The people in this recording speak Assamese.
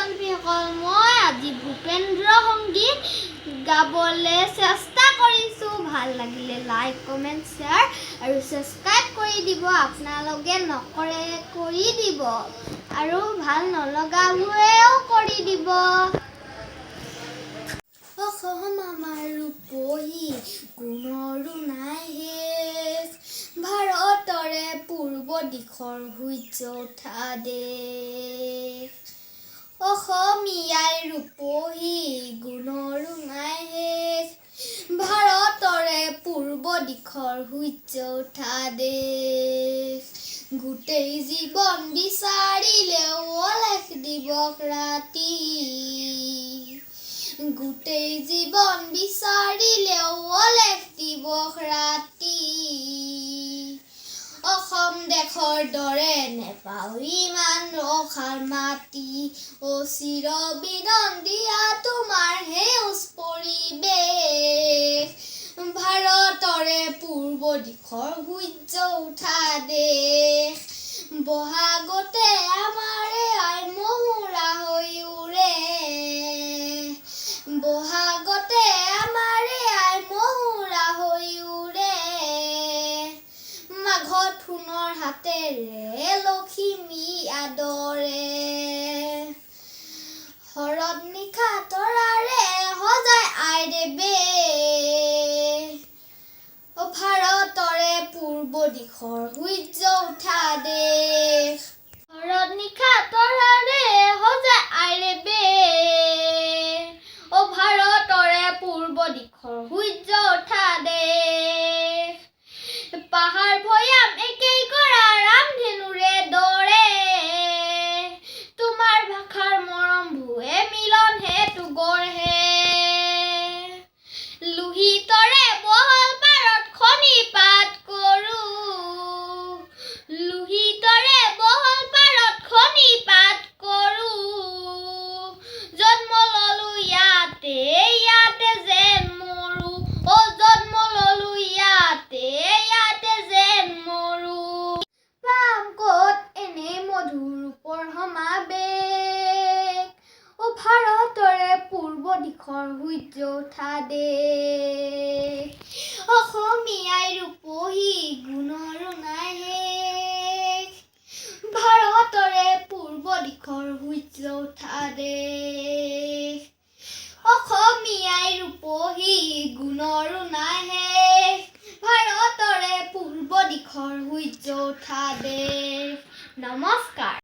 বান্ধৱীসকল, মই আজি ভূপেন্দ্ৰ সংগীত গাবলৈ চেষ্টা কৰিছোঁ। ভাল লাগিলে লাইক, কমেণ্ট, শ্বেয়াৰ আৰু ছাবস্ক্ৰাইব কৰি দিব। আপোনালোকে নকৰে কৰি দিব আৰু ভাল নলগাবোৰেও কৰি দিব। অসম আমাৰ ৰূপহী, গুণৰো নাই শেষ, ভাৰতৰে পূৰ্ব দিশৰ সূৰ্য উঠা দেশ। অসমীয়াই ৰূপহী, গুণৰো নাই শেষ, ভাৰতৰে পূৰ্ব দিশৰ সূৰ্য উঠা দেশ। গোটেই জীৱন বিচাৰিলেও অলেখ দিৱস ৰাতি, গোটেই জীৱন বিচাৰিলেও অলেখ দিৱস ৰাতি। অসম দেশৰ দৰে নেপাওঁ ইমান ৰসাল মাটি, চিৰ বিনন্দীয়া তোমাৰ সেউজ পৰিৱেশ, ভাৰতৰে পূৰ্ব দিশৰ সূৰ্য উঠা দেশ। বহাগতে আমাৰে আই মহুৰা হৈ উৰে, বহাগতে আমাৰে আই মহুৰা হৈ উৰে, মাঘত সোণৰ হাতেৰে লখিমী আদৰে, শৰৎ নিশা তৰাৰে সজাই আই দেৱে, ভাৰতৰে পূৰ্ব দিশৰ সূৰ্য উঠা দেশ। শৰৎ নিশা তৰাৰে সজাই আই দেৱে, ভাৰতৰে পূৰ্ব দিশৰ সূৰ্য উঠা দেশ। পাহাৰ ভৈয়াম একেই কৰা ৰামধেনুৰে দৰে, তোমাৰ ভাষাৰ মৰম ভুৱে মিলন হেতু গঢ়ে, লোহিতৰে বহল পাৰত খনি পাত কৰোঁ, লোহিতৰে বহল পাৰত খনি পাত কৰোঁ, জন্ম ললো ইয়াতে, ইয়াতে যেন মৰো, জন্ম ললো ইয়াতে, ইয়াতে যেন মৰো। পাম ক'ত এনে মধুৰ ৰূপৰ সমাবেশ, ভাৰতৰে পূৰ্ব দিশৰ সূৰ্য উঠা দেশ। অসমীয়াই ৰূপহী, গুণৰ